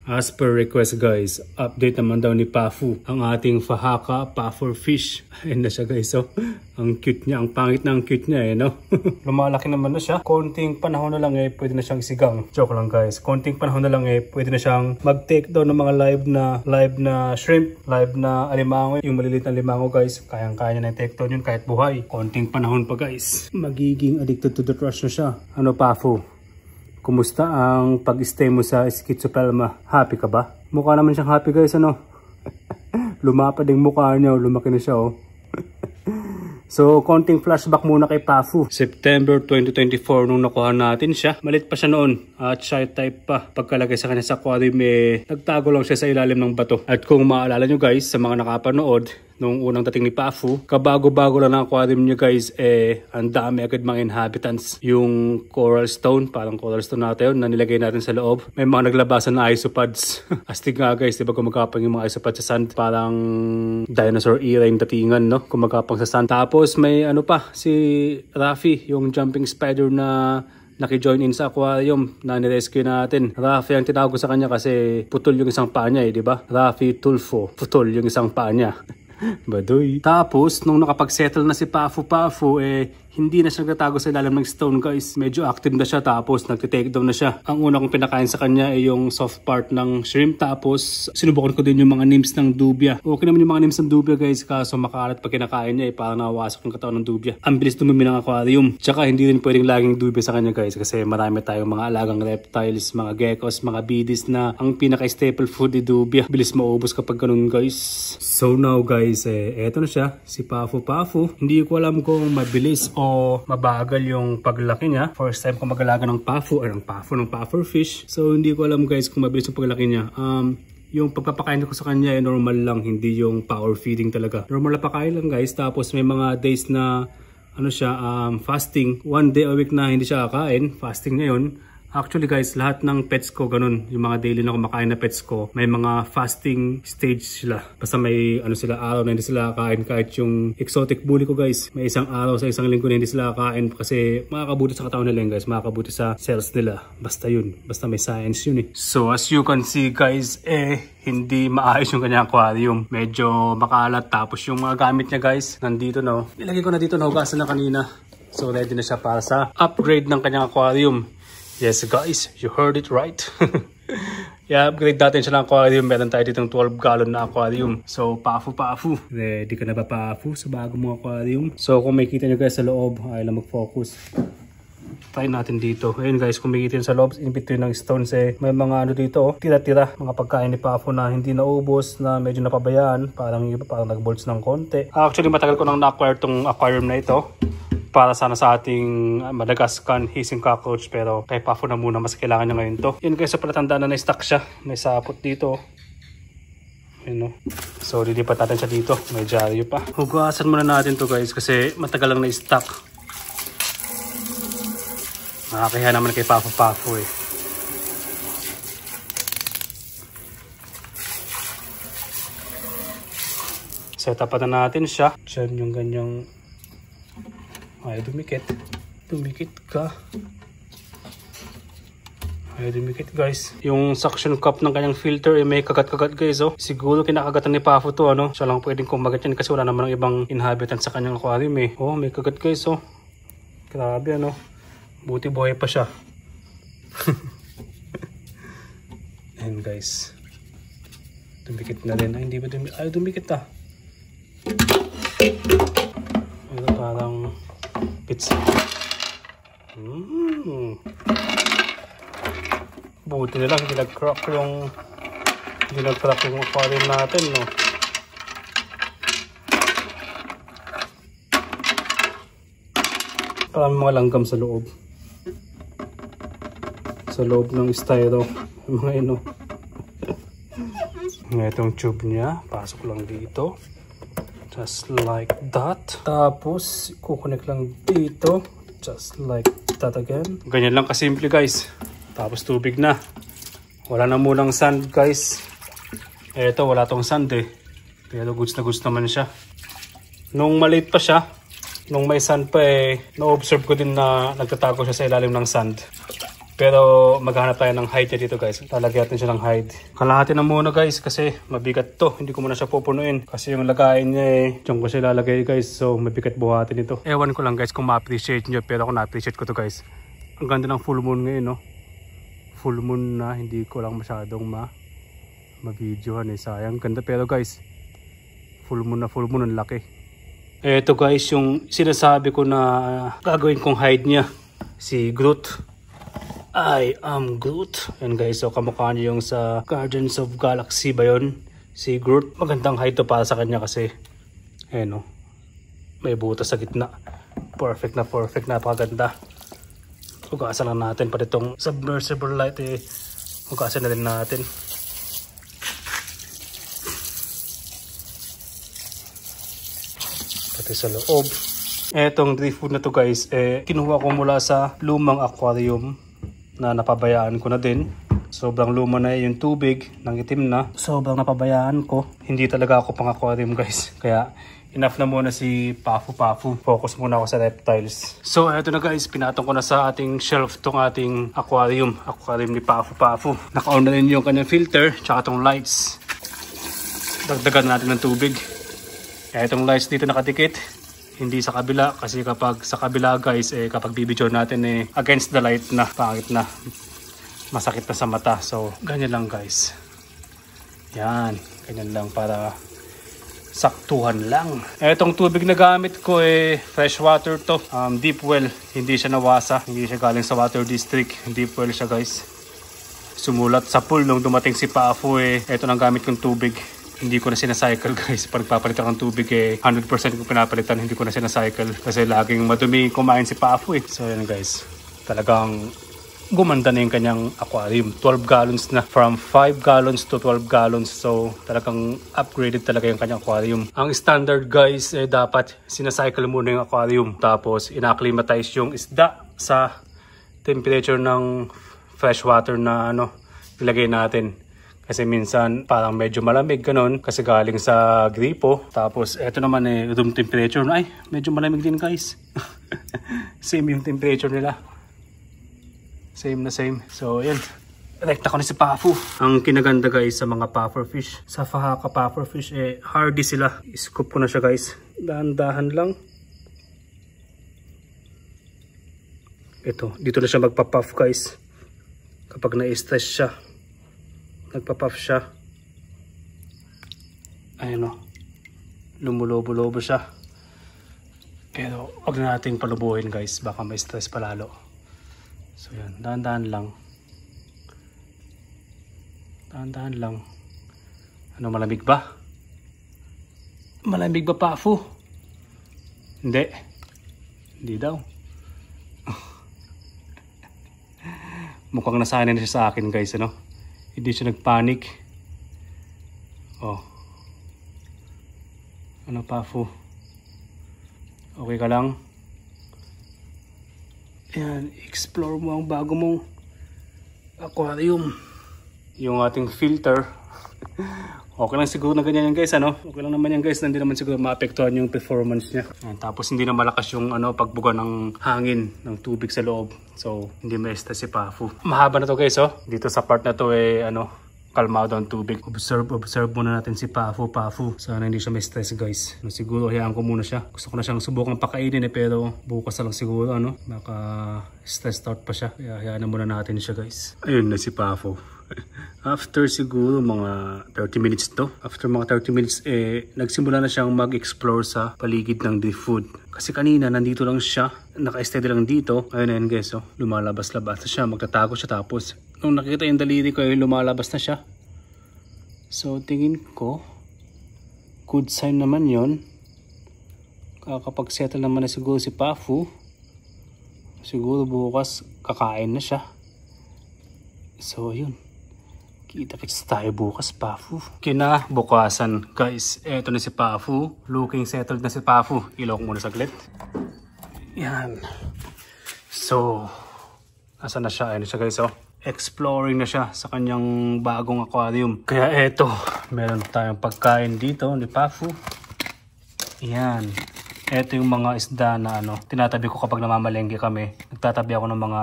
As per request guys, update naman daw ni Pafu ang ating Fahaka Puffer Fish. Ayun na siya guys, so ang cute niya, ang pangit na ang cute niya eh, no? Lumalaki naman na siya. Konting panahon na lang eh, pwede na siyang sigang. Joke lang guys, konting panahon na lang eh, pwede na siyang mag-take down ng mga live na shrimp, live na alimango. Yung maliliit na alimango guys, kayang-kaya niya na take down yun kahit buhay. Konting panahon pa guys. Magiging addicted to the trash na siya. Ano Pafu? Kumusta ang pag-stay mo sa Schizopelma? Happy ka ba? Mukha naman siyang happy guys, ano? Lumapad yung mukha niya, lumaki na siya oh. So, konting flashback muna kay Pafu. September 2024 nung nakuha natin siya. Malit pa siya noon at shy type pa. Pagkalagay sa kanya sa aquarium eh, nagtago lang siya sa ilalim ng bato. At kung maalala nyo guys, sa mga nakapanood, nung unang dating ni Pafu, kabago-bago lang ang aquarium niya guys, eh, ang dami agad mga inhabitants. Yung coral stone, parang coral stone natin yun, na nilagay natin sa loob. May mga naglabasan na isopods. Astig nga guys, diba kumagapang yung mga isopods sa sand? Parang dinosaur era yung datingan, no? Kumagapang sa sand. Tapos may ano pa, si Rafi, yung jumping spider na naki-join in sa aquarium na nirescue natin. Rafi ang tinawag ko sa kanya kasi putol yung isang paa niya eh, diba? Rafi Tulfo, putol yung isang paa niya. Baduy. Tapos, nung nakapag-settle na si Pafu, eh, hindi na siya nagtatago sa ilalim ng stone guys. Medyo active na siya, tapos nagtitake down na siya. Ang una kong pinakain sa kanya ay yung soft part ng shrimp. Tapos, sinubukan ko din yung mga nymphs ng dubia. Okay naman yung mga nymphs ng dubia guys, kaso makalat pag kinakain niya eh, parang nawawasak yung katawan ng dubia. Ang bilis dumumi ng aquarium. Tsaka hindi rin pwedeng laging dubia sa kanya guys, kasi marami tayong mga alagang reptiles, mga geckos, mga bidis na ang pinaka-staple food ni dubia. Bilis maubos kapag ganun guys. So now guys, eto na siya, si Pafu. Hindi ko alam kung mabilis o mabagal yung paglaki niya. First time ko mag-alaga ng Pafu, or ng puffer fish. So hindi ko alam guys kung mabilis yung paglaki niya. Yung pagpapakain ko sa kanya ay normal lang, hindi yung power feeding talaga. Normal na pakain lang guys, tapos may mga days na ano siya, fasting. 1 day a week na hindi siya kakain, fasting ngayon. Actually guys, lahat ng pets ko ganun, yung mga daily na kumakain na pets ko, may mga fasting stage sila. Basta may ano sila, araw na hindi sila kakain. Kahit yung exotic bully ko guys, may isang araw sa isang linggo na hindi sila kakain kasi makakabuti sa katawan nila guys, makakabuti sa cells nila. Basta yun, basta may science yun eh. So as you can see guys, hindi maayos yung kanyang aquarium. Medyo makalat. Tapos yung mga gamit niya guys, nandito no. Nilagay ko na dito, nahugasan na kanina. So ready na siya para sa upgrade ng kanyang aquarium. Yes guys, you heard it right. I-upgrade natin siya ng aquarium. Meron tayo ditong 12 gallon na aquarium. So Pafu. Ready ka na ba Pafu sa bago mong aquarium? So kung makikita nyo guys sa loob, ay lang mag-focus. Try natin dito. Ayun guys, kung makikita nyo sa loob, in between ng stones may mga ano dito, tira-tira. Mga pagkain ni Pafu na hindi naubos, na medyo napabayaan. Parang nag-bolts ng konti. Actually matagal ko nang na-acquire tong aquarium na ito. Para sana sa ating Madagascar hissing cockroach, pero kay Pafu na muna, mas kailangan niya ngayon to. Yun guys, sa palatandaan na na-stock siya. May sapot dito. Yun no. So lilipat natin siya dito. May dyaryo pa. Hugasan muna natin to guys kasi matagal lang na-stock. Nakakahiya naman kay Pafu eh. Set up na natin siya. Diyan yung ganyang ay, dumikit. Dumikit ka. Ay, dumikit guys. Yung suction cup ng kanyang filter may kagat-kagat guys oh. Siguro kinakagatan ni Pafu to ano. Siya lang pwedeng kumagat yan kasi wala naman ng ibang inhabitant sa kanyang aquarium eh. Oh, may kagat guys oh. Grabe ano. Buti buhay pa siya. Ayan guys. Dumikit na rin. Ay, hindi ba dumikit? Ay, dumikit ah. Ito parang pizza. Buti na lang hindi nag-crack yung aquarium natin no. Parang mga langgam sa loob ng styro mga ino. Itong tube niya, pasok lang dito. Just like that. Tapos, kukonek lang dito. Just like that again. Ganyan lang kasimple guys. Tapos tubig na. Wala na munang sand guys. Eto, wala tong sand eh. Pero goods na goods naman siya. Nung maliit pa siya, nung may sand pa na-observe ko din na nagtatago siya sa ilalim ng sand. Pero maghanap tayo ng hide niya dito guys. Lalagyan natin siya ng hide. Kalahati na muna guys kasi mabigat to. Hindi ko muna siya pupunuin. Kasi yung lagayin niya diyan ko siya lalagay guys. So mabigat buhatin ito. Ewan ko lang guys kung ma-appreciate nyo. Pero ako na-appreciate ko to guys. Ang ganda ng full moon ngayon no. Full moon na. Hindi ko lang masyadong ma-videohan sayang. Ganda pero guys. Full moon ang laki. Eto guys yung sinasabi ko na gagawin kong hide niya. Si Groot. I am Groot. Yan guys, so kamukha niya yung sa Guardians of Galaxy ba yun? Si Groot. Magandang hide to para sa kanya kasi no, may butas sa gitna. Perfect, napakaganda. Hugasan lang natin pa itong submersible light hugasan na rin natin. Pati sa loob. Etong driftwood na to guys, kinuha ko mula sa lumang aquarium na napabayaan ko na din. Sobrang luma na yung tubig, ng itim na. Sobrang napabayaan ko. Hindi talaga ako pang aquarium guys. Kaya enough na muna si Pafu. Focus muna ako sa reptiles. So eto na guys, pinatong ko na sa ating shelf tong ating aquarium. Aquarium ni Pafu. Naka-on na rin yung kanyang filter, tsaka tong lights. Dagdagan natin ng tubig. Etong lights dito nakadikit. Hindi sa kabila kasi kapag sa kabila guys kapag bibidyo natin against the light na, pangit na, masakit na sa mata. So ganyan lang guys, yan, ganyan lang para saktuhan lang. Etong tubig na gamit ko fresh water to, deep well, hindi siya nawasa, hindi siya galing sa water district, deep well siya guys. Sumulat sa pool nung dumating si Pafu eto nang gamit kong tubig. Hindi ko na sinacycle guys. Pag papalitan ng tubig 100% ko pinapalitan. Hindi ko na sinacycle kasi laging madumi kumain si Pafu So yan guys, talagang gumanda na yung kanyang aquarium. 12 gallons na. From 5 gallons to 12 gallons. So talagang upgraded talaga yung kanyang aquarium. Ang standard guys dapat sinacycle muna yung aquarium. Tapos ina-acclimatize yung isda sa temperature ng fresh water na ilagay natin. Kasi minsan parang medyo malamig ganun kasi galing sa gripo. Tapos eto naman room temperature. Ay, medyo malamig din guys. Same yung temperature nila. Same na same. So yan. Rekta ko na si Pafu. Ang kinaganda guys sa mga pufferfish. Sa Fahaka pufferfish hardy sila. Scoop ko na siya guys. Dahan-dahan lang. Ito, dito na siya magpa-puff guys. Kapag na-stress siya. Nagpa-puff siya. Ayun lumulobo-lobo siya. Pero wag na natin palubuhin guys. Baka may stress palalo. So yan. Dahan-dahan lang. Dahan-dahan lang. Ano, malamig ba? Malamig ba Pafu? Hindi. Hindi daw. Mukhang nasanay na siya sa akin guys Hindi siya nagpanic. Ano Pafu? Okay ka lang? Ayan, explore mo ang bago mong aquarium. Yung ating filter. Okay lang siguro na ganyan yan guys Okay lang naman yan guys, hindi naman siguro maapektuhan yung performance niya. Ayan, tapos hindi na malakas yung pagbuga ng hangin ng tubig sa loob. So hindi ma-stress si Pafu. Mahaba na to guys Dito sa part na to kalmado ang tubig. Observe muna natin si Pafu. Sana hindi siya may stress guys. Siguro hayaan ko muna siya. Gusto ko na siyang subukang pakainin pero bukas na lang siguro baka stressed out pa siya. Kaya hayaan na muna natin siya guys. Ayun na si Pafu. After siguro mga 30 minutes to. After mga 30 minutes nagsimula na siyang mag-explore sa paligid ng driftwood. Kasi kanina nandito lang siya, naka-steady lang dito. Ayun guys lumalabas-labas na siya, magtatago siya tapos nung nakita yung daliri ko lumalabas na siya. So tingin ko good sign naman yon. Kapag settle naman na siguro si Pafu, siguro bukas kakain na siya. So yun, kita-kits tayo bukas Pafu. Kinabukasan guys, eto na si Pafu. Looking settled na si Pafu. Ilaw ko muna saglit. Yan. So asa na siya? Ayun na siya guys exploring na siya sa kanyang bagong aquarium. Kaya eto, meron tayong pagkain dito ni Pafu. Yan. Eto yung mga isda na tinatabi ko kapag namamalengke kami. Nagtatabi ako ng mga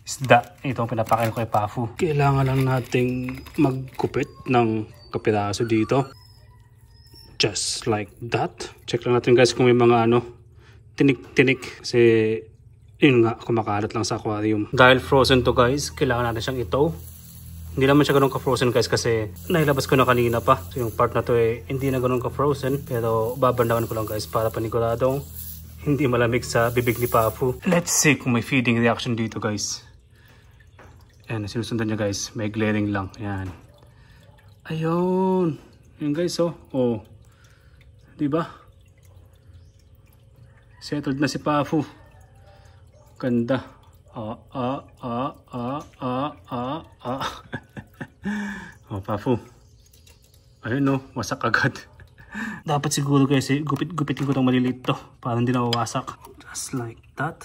isda. Ito ang pinapakain ko kay Pafu. Kailangan lang nating magkupit ng kapiraso dito. Just like that. Check lang natin guys kung may mga tinik-tinik. Kasi yun nga, kumakalat lang sa aquarium. Dahil frozen to guys, kailangan natin siyang ito. Hindi naman siya ganun ka-frozen guys kasi nailabas ko na kanina pa. So yung part na to hindi na ganun ka-frozen. Pero babandawan ko lang guys para paniguradong hindi malamig sa bibig ni Pafu. Let's see kung may feeding reaction dito guys. Ayan, sinusundan niya guys. May glaring lang. Ayan. Ayun. Ayan guys oh. Diba? Settled na si Pafu. Ganda. Oh, Pafu. Ayun wasak agad. Dapat siguro guys, gupitin ko itong maliliit to para hindi na mawasak. Just like that.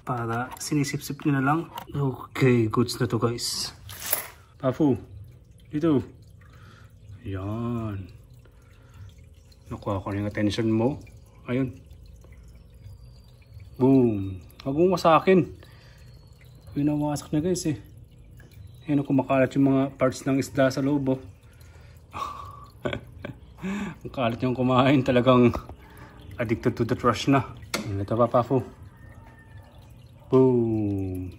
Para sinisip-sip nyo na lang. Okay, goods na to guys. Pafu, dito. Ayan. Nakuha ko na yung attention mo. Ayun. Boom. Huwag mong wasakin. Winawasak na guys Ayun kumakalat yung mga parts ng isda sa loob Ang kalat yung kumain, talagang addicted to the trash na. Ito pa Pafu. Boom.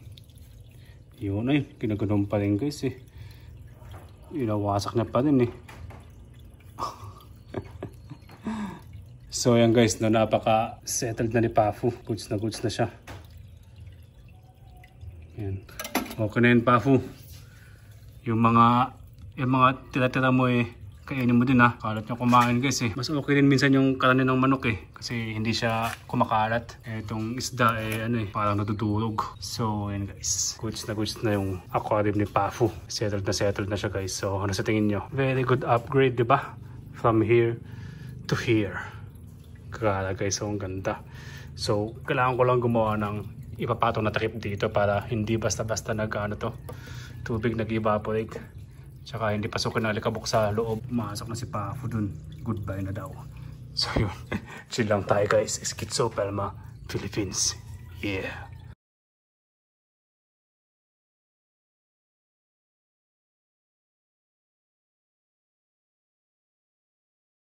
Yun ginaganon pa rin guys Inawasak na pa rin So yan guys, napaka settled na ni Pafu. Goods na siya. Yan. Okay na yun Pafu. Yung mga tira-tira mo kainin mo din kalat niya kumain guys Mas okay din minsan yung karne ng manok kasi hindi siya kumakalat. Itong isda parang natutulog. So yan guys, goods na yung aquarium ni Pafu. Settled na siya guys. So ano sa tingin nyo? Very good upgrade, diba? From here to here. Kagala guys, ang ganda. So kailangan ko lang gumawa ng ipapatong na takip dito para hindi basta-basta tubig nag-evaporate. Tsaka hindi pasukin na alikabok sa loob. Masok na si Pafu dun. Goodbye na daw. So yun. Chill lang tayo guys. Schizo Palma, Philippines. Yeah.